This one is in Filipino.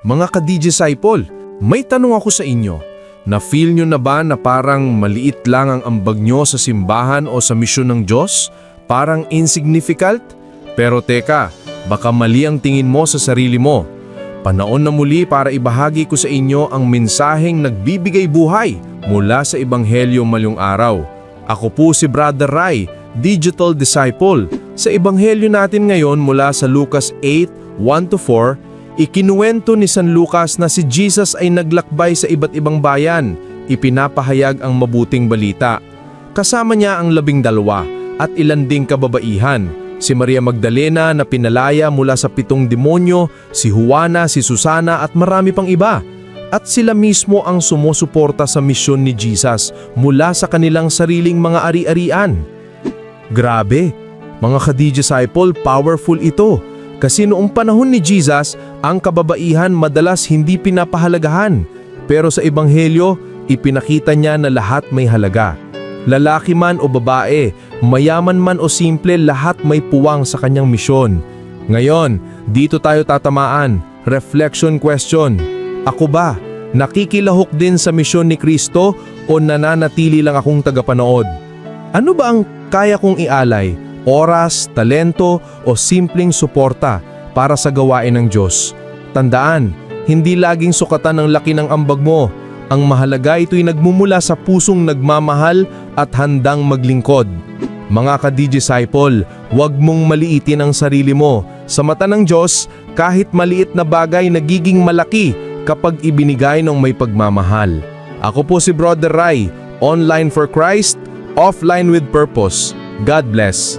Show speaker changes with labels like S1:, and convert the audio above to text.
S1: Mga ka-disciple, may tanong ako sa inyo. Na-feel nyo na ba na parang maliit lang ang ambag nyo sa simbahan o sa misyon ng Diyos? Parang insignificant? Pero teka, baka mali ang tingin mo sa sarili mo. Panahon na muli para ibahagi ko sa inyo ang mensaheng nagbibigay buhay mula sa Ebanghelyo Malyong Araw. Ako po si Brother Rai, Digital Disciple. Sa Ebanghelyo natin ngayon mula sa Lucas 8:1-4, ikinuwento ni San Lucas na si Jesus ay naglakbay sa iba't ibang bayan, ipinapahayag ang mabuting balita. Kasama niya ang 12 at ilan ding kababaihan, si Maria Magdalena na pinalaya mula sa 7 demonyo, si Juana, si Susana at marami pang iba. At sila mismo ang sumusuporta sa misyon ni Jesus mula sa kanilang sariling mga ari-arian. Grabe, mga ka-disciple, powerful ito. Kasi noong panahon ni Jesus, ang kababaihan madalas hindi pinapahalagahan. Pero sa Ebanghelyo, ipinakita niya na lahat may halaga. Lalaki man o babae, mayaman man o simple, lahat may puwang sa kanyang misyon. Ngayon, dito tayo tatamaan. Reflection question. Ako ba, nakikilahok din sa misyon ni Kristo o nananatili lang akong tagapanood? Ano ba ang kaya kong ialay? Oras, talento o simpleng suporta para sa gawain ng Diyos? Tandaan, hindi laging sukatan ng laki ng ambag mo. Ang mahalaga ito'y nagmumula sa pusong nagmamahal at handang maglingkod. Mga ka-disciple, huwag mong maliitin ang sarili mo. Sa mata ng Diyos, kahit maliit na bagay nagiging malaki kapag ibinigay ng may pagmamahal. Ako po si Brother Rai, online for Christ, offline with purpose. God bless.